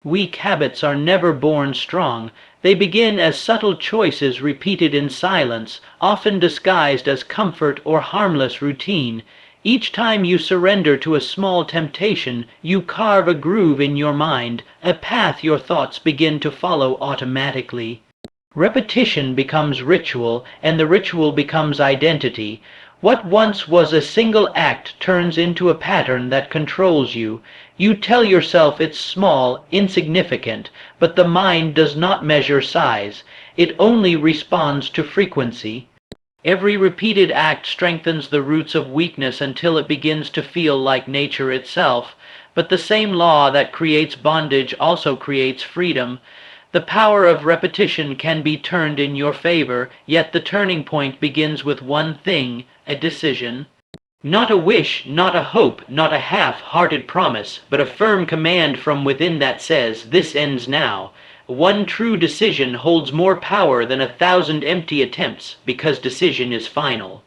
Weak habits are never born strong. They begin as subtle choices repeated in silence, often disguised as comfort or harmless routine. Each time you surrender to a small temptation, you carve a groove in your mind, a path your thoughts begin to follow automatically. Repetition becomes ritual, and the ritual becomes identity. What once was a single act turns into a pattern that controls you. You tell yourself it's small, insignificant, but the mind does not measure size. It only responds to frequency. Every repeated act strengthens the roots of weakness until it begins to feel like nature itself. But the same law that creates bondage also creates freedom. The power of repetition can be turned in your favor, yet the turning point begins with one thing, a decision. Not a wish, not a hope, not a half-hearted promise, but a firm command from within that says, "This ends now." One true decision holds more power than 1,000 empty attempts, because decision is final.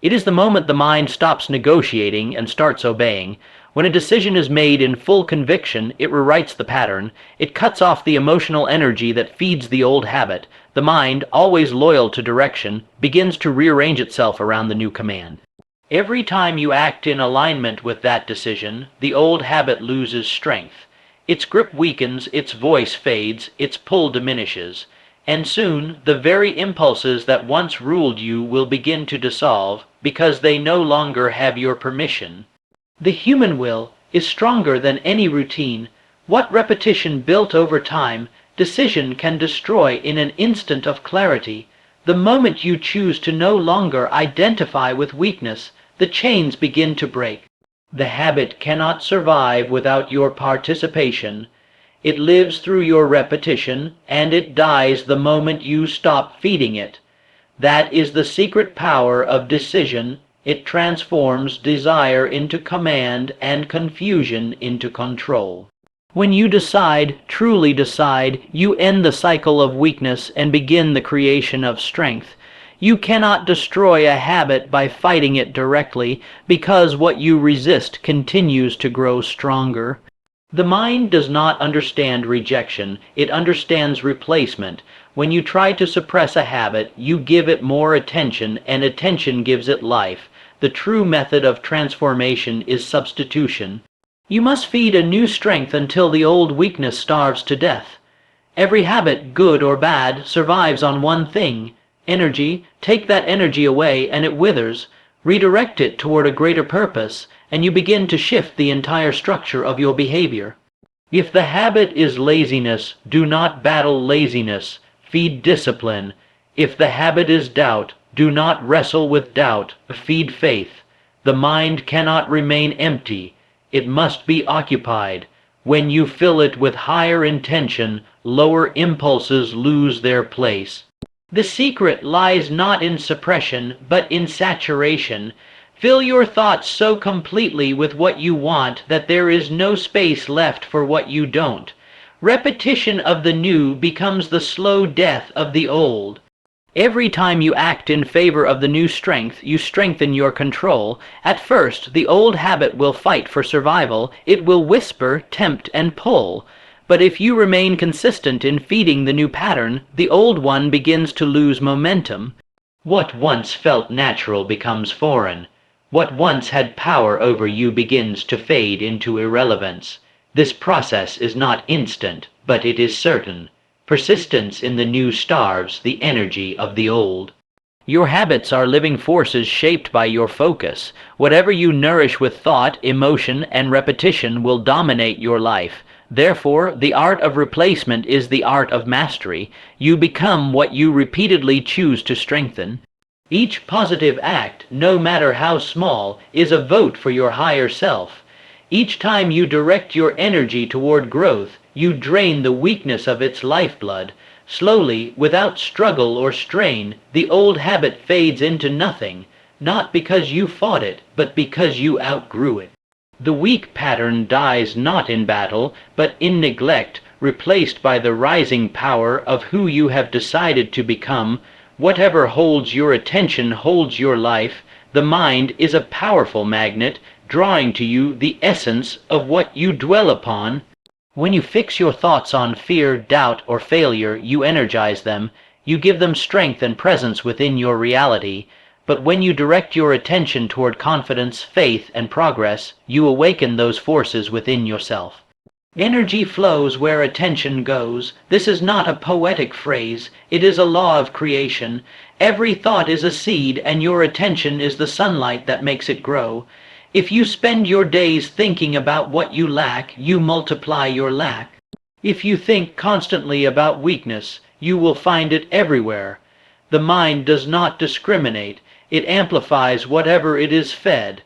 It is the moment the mind stops negotiating and starts obeying. When a decision is made in full conviction, it rewrites the pattern. It cuts off the emotional energy that feeds the old habit. The mind, always loyal to direction, begins to rearrange itself around the new command. Every time you act in alignment with that decision, the old habit loses strength. Its grip weakens, its voice fades, its pull diminishes. And soon, the very impulses that once ruled you will begin to dissolve, because they no longer have your permission. The human will is stronger than any routine. What repetition built over time, decision can destroy in an instant of clarity. The moment you choose to no longer identify with weakness, the chains begin to break. The habit cannot survive without your participation. It lives through your repetition, and it dies the moment you stop feeding it. That is the secret power of decision. It transforms desire into command and confusion into control. When you decide, truly decide, you end the cycle of weakness and begin the creation of strength. You cannot destroy a habit by fighting it directly, because what you resist continues to grow stronger. The mind does not understand rejection, it understands replacement. When you try to suppress a habit, you give it more attention, and attention gives it life. The true method of transformation is substitution. You must feed a new strength until the old weakness starves to death. Every habit, good or bad, survives on one thing: energy. Take that energy away and it withers. Redirect it toward a greater purpose, and you begin to shift the entire structure of your behavior. If the habit is laziness, do not battle laziness. Feed discipline. If the habit is doubt, do not wrestle with doubt. Feed faith. The mind cannot remain empty. It must be occupied. When you fill it with higher intention, lower impulses lose their place. The secret lies not in suppression, but in saturation. Fill your thoughts so completely with what you want that there is no space left for what you don't. Repetition of the new becomes the slow death of the old. Every time you act in favor of the new strength, you strengthen your control. At first, the old habit will fight for survival. It will whisper, tempt, and pull. But if you remain consistent in feeding the new pattern, the old one begins to lose momentum. What once felt natural becomes foreign. What once had power over you begins to fade into irrelevance. This process is not instant, but it is certain. Persistence in the new starves the energy of the old. Your habits are living forces shaped by your focus. Whatever you nourish with thought, emotion, and repetition will dominate your life. Therefore, the art of replacement is the art of mastery. You become what you repeatedly choose to strengthen. Each positive act, no matter how small, is a vote for your higher self. Each time you direct your energy toward growth, you drain the weakness of its lifeblood. Slowly, without struggle or strain, the old habit fades into nothing, not because you fought it, but because you outgrew it. The weak pattern dies not in battle, but in neglect, replaced by the rising power of who you have decided to become. Whatever holds your attention holds your life. The mind is a powerful magnet, drawing to you the essence of what you dwell upon. When you fix your thoughts on fear, doubt, or failure, you energize them, you give them strength and presence within your reality. But when you direct your attention toward confidence, faith, and progress, you awaken those forces within yourself. Energy flows where attention goes. This is not a poetic phrase, it is a law of creation. Every thought is a seed, and your attention is the sunlight that makes it grow. If you spend your days thinking about what you lack, you multiply your lack. If you think constantly about weakness, you will find it everywhere. The mind does not discriminate, it amplifies whatever it is fed.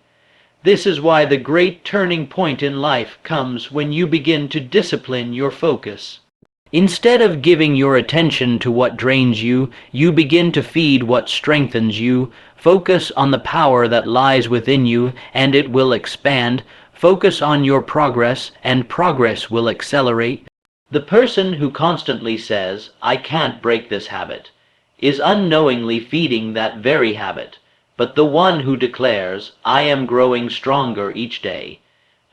This is why the great turning point in life comes when you begin to discipline your focus. Instead of giving your attention to what drains you, you begin to feed what strengthens you. Focus on the power that lies within you, and it will expand. Focus on your progress, and progress will accelerate. The person who constantly says, "I can't break this habit," is unknowingly feeding that very habit. But the one who declares, "I am growing stronger each day,"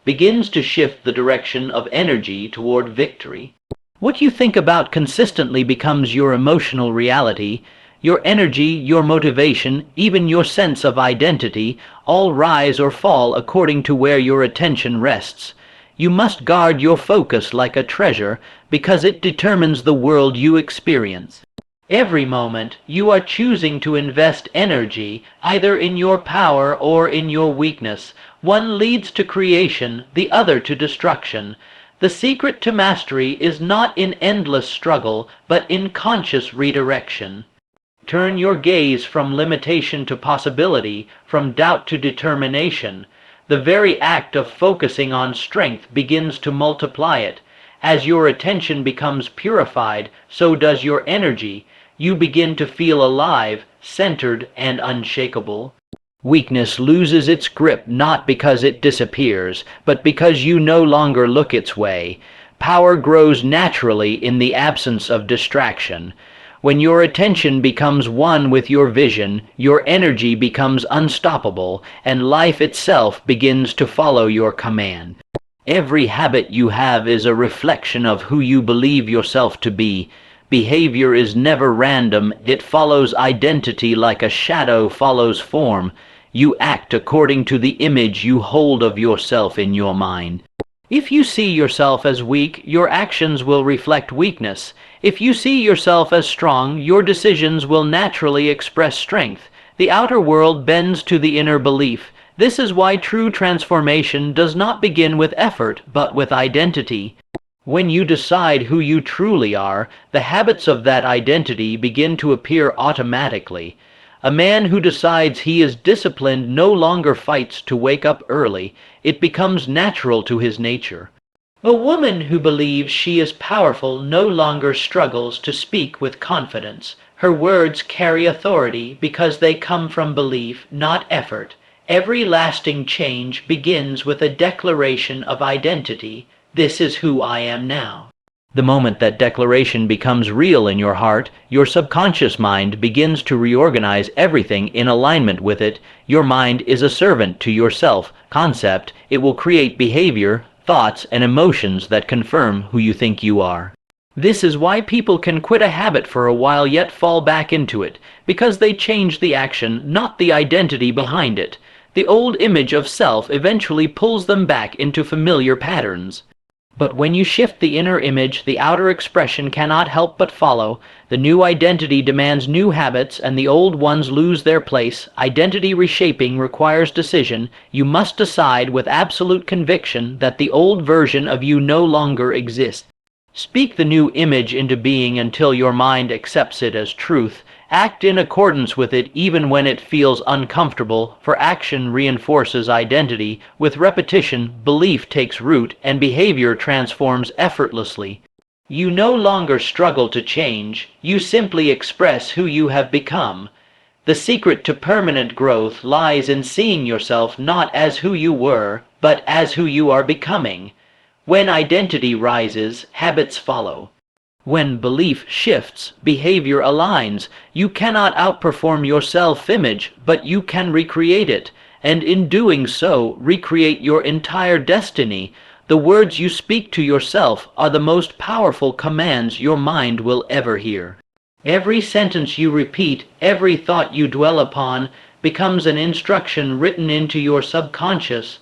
begins to shift the direction of energy toward victory. What you think about consistently becomes your emotional reality. Your energy, your motivation, even your sense of identity, all rise or fall according to where your attention rests. You must guard your focus like a treasure, because it determines the world you experience. Every moment, you are choosing to invest energy, either in your power or in your weakness. One leads to creation, the other to destruction. The secret to mastery is not in endless struggle, but in conscious redirection. Turn your gaze from limitation to possibility, from doubt to determination. The very act of focusing on strength begins to multiply it. As your attention becomes purified, so does your energy. You begin to feel alive, centered, and unshakable. Weakness loses its grip not because it disappears, but because you no longer look its way. Power grows naturally in the absence of distraction. When your attention becomes one with your vision, your energy becomes unstoppable, and life itself begins to follow your command. Every habit you have is a reflection of who you believe yourself to be. Behavior is never random, it follows identity like a shadow follows form. You act according to the image you hold of yourself in your mind. If you see yourself as weak, your actions will reflect weakness. If you see yourself as strong, your decisions will naturally express strength. The outer world bends to the inner belief. This is why true transformation does not begin with effort, but with identity. When you decide who you truly are, the habits of that identity begin to appear automatically. A man who decides he is disciplined no longer fights to wake up early. It becomes natural to his nature. A woman who believes she is powerful no longer struggles to speak with confidence. Her words carry authority because they come from belief, not effort. Every lasting change begins with a declaration of identity. This is who I am now. The moment that declaration becomes real in your heart, your subconscious mind begins to reorganize everything in alignment with it. Your mind is a servant to your self-concept. It will create behavior, thoughts, and emotions that confirm who you think you are. This is why people can quit a habit for a while yet fall back into it, because they change the action, not the identity behind it. The old image of self eventually pulls them back into familiar patterns. But when you shift the inner image, the outer expression cannot help but follow. The new identity demands new habits, and the old ones lose their place. Identity reshaping requires decision. You must decide with absolute conviction that the old version of you no longer exists. Speak the new image into being until your mind accepts it as truth. Act in accordance with it even when it feels uncomfortable, for action reinforces identity. With repetition, belief takes root, and behavior transforms effortlessly. You no longer struggle to change, you simply express who you have become. The secret to permanent growth lies in seeing yourself not as who you were, but as who you are becoming. When identity rises, habits follow. When belief shifts, behavior aligns. You cannot outperform your self-image, but you can recreate it, and in doing so, recreate your entire destiny. The words you speak to yourself are the most powerful commands your mind will ever hear. Every sentence you repeat, every thought you dwell upon, becomes an instruction written into your subconscious.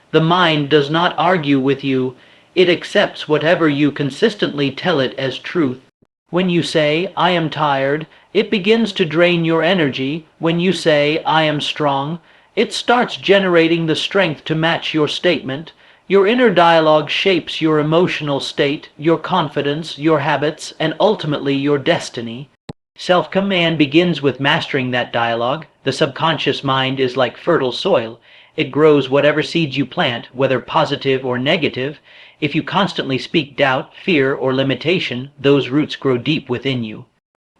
The mind does not argue with you. It accepts whatever you consistently tell it as truth. When you say, "I am tired," it begins to drain your energy. When you say, "I am strong," it starts generating the strength to match your statement. Your inner dialogue shapes your emotional state, your confidence, your habits, and ultimately your destiny. Self-command begins with mastering that dialogue. The subconscious mind is like fertile soil. It grows whatever seeds you plant, whether positive or negative. If you constantly speak doubt, fear, or limitation, those roots grow deep within you.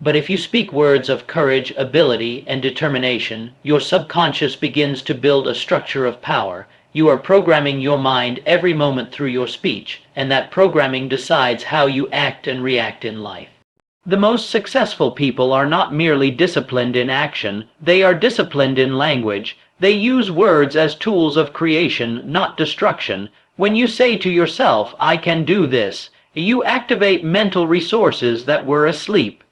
But if you speak words of courage, ability, and determination, your subconscious begins to build a structure of power. You are programming your mind every moment through your speech, and that programming decides how you act and react in life. The most successful people are not merely disciplined in action, they are disciplined in language. They use words as tools of creation, not destruction. When you say to yourself, "I can do this," you activate mental resources that were asleep.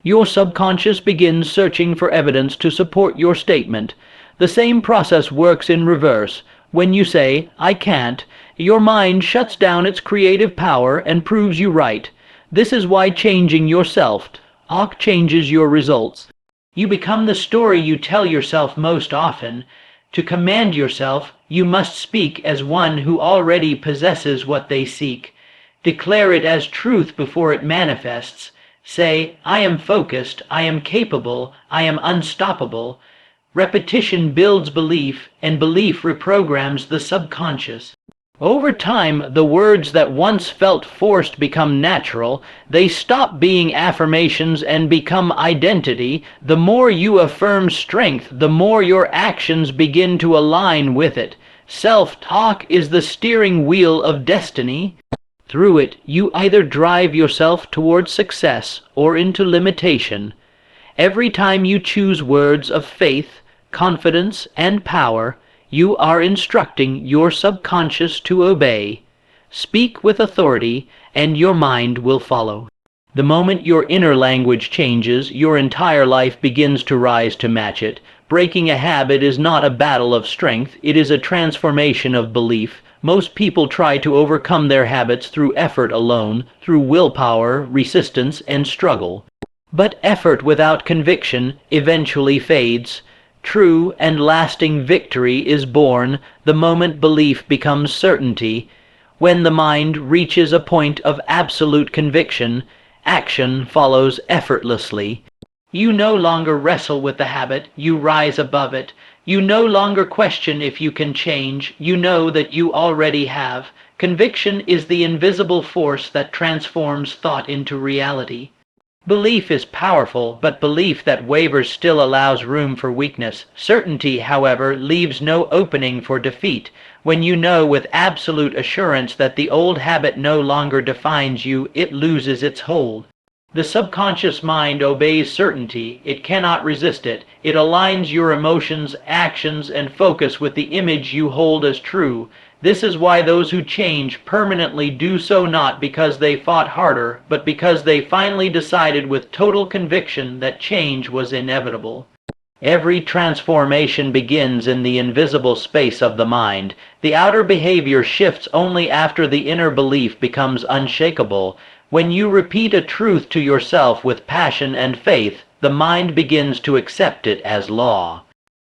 Your subconscious begins searching for evidence to support your statement. The same process works in reverse. When you say, "I can't," your mind shuts down its creative power and proves you right. This is why changing your self-talk changes your results. You become the story you tell yourself most often. To command yourself, you must speak as one who already possesses what they seek. Declare it as truth before it manifests. Say, "I am focused, I am capable, I am unstoppable." Repetition builds belief, and belief reprograms the subconscious. Over time, the words that once felt forced become natural. They stop being affirmations and become identity. The more you affirm strength, the more your actions begin to align with it. Self-talk is the steering wheel of destiny. Through it, you either drive yourself towards success or into limitation. Every time you choose words of faith, confidence, and power, you are instructing your subconscious to obey. Speak with authority, and your mind will follow. The moment your inner language changes, your entire life begins to rise to match it. Breaking a habit is not a battle of strength, it is a transformation of belief. Most people try to overcome their habits through effort alone, through willpower, resistance, and struggle. But effort without conviction eventually fades. True and lasting victory is born the moment belief becomes certainty. When the mind reaches a point of absolute conviction, action follows effortlessly. You no longer wrestle with the habit, you rise above it. You no longer question if you can change, you know that you already have. Conviction is the invisible force that transforms thought into reality. Belief is powerful, but belief that wavers still allows room for weakness. Certainty, however, leaves no opening for defeat. When you know with absolute assurance that the old habit no longer defines you, it loses its hold. The subconscious mind obeys certainty. It cannot resist it. It aligns your emotions, actions, and focus with the image you hold as true. This is why those who change permanently do so not because they fought harder, but because they finally decided with total conviction that change was inevitable. Every transformation begins in the invisible space of the mind. The outer behavior shifts only after the inner belief becomes unshakable. When you repeat a truth to yourself with passion and faith, the mind begins to accept it as law.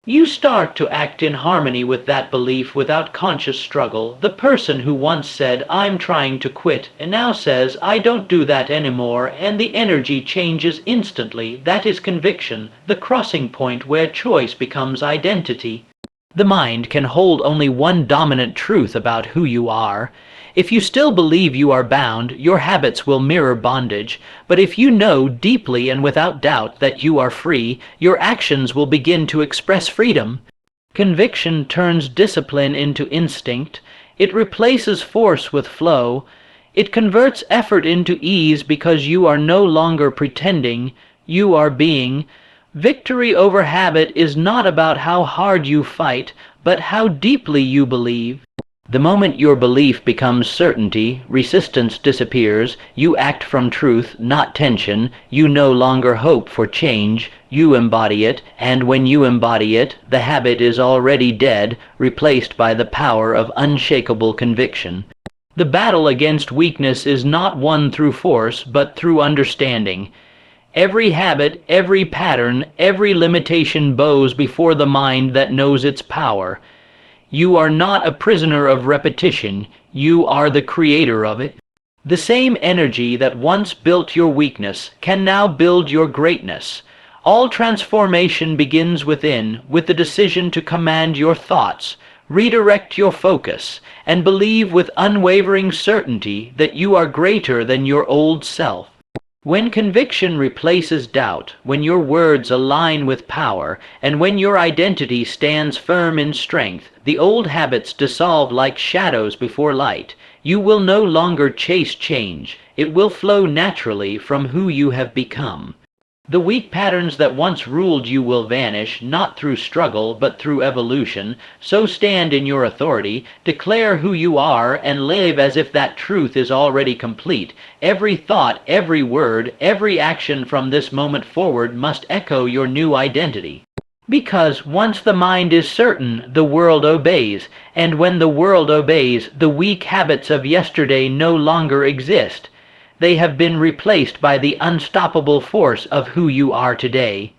You start to act in harmony with that belief without conscious struggle. The person who once said, "I'm trying to quit," and now says, "I don't do that anymore," and the energy changes instantly. That is conviction, the crossing point where choice becomes identity. The mind can hold only one dominant truth about who you are. If you still believe you are bound, your habits will mirror bondage. But if you know deeply and without doubt that you are free, your actions will begin to express freedom. Conviction turns discipline into instinct. It replaces force with flow. It converts effort into ease because you are no longer pretending, you are being. Victory over habit is not about how hard you fight, but how deeply you believe. The moment your belief becomes certainty, resistance disappears, you act from truth, not tension, you no longer hope for change, you embody it, and when you embody it, the habit is already dead, replaced by the power of unshakable conviction. The battle against weakness is not won through force, but through understanding. Every habit, every pattern, every limitation bows before the mind that knows its power. You are not a prisoner of repetition, you are the creator of it. The same energy that once built your weakness can now build your greatness. All transformation begins within, with the decision to command your thoughts, redirect your focus, and believe with unwavering certainty that you are greater than your old self. When conviction replaces doubt, when your words align with power, and when your identity stands firm in strength, the old habits dissolve like shadows before light. You will no longer chase change. It will flow naturally from who you have become. The weak patterns that once ruled you will vanish, not through struggle, but through evolution. So stand in your authority, declare who you are, and live as if that truth is already complete. Every thought, every word, every action from this moment forward must echo your new identity. Because once the mind is certain, the world obeys, and when the world obeys, the weak habits of yesterday no longer exist. They have been replaced by the unstoppable force of who you are today.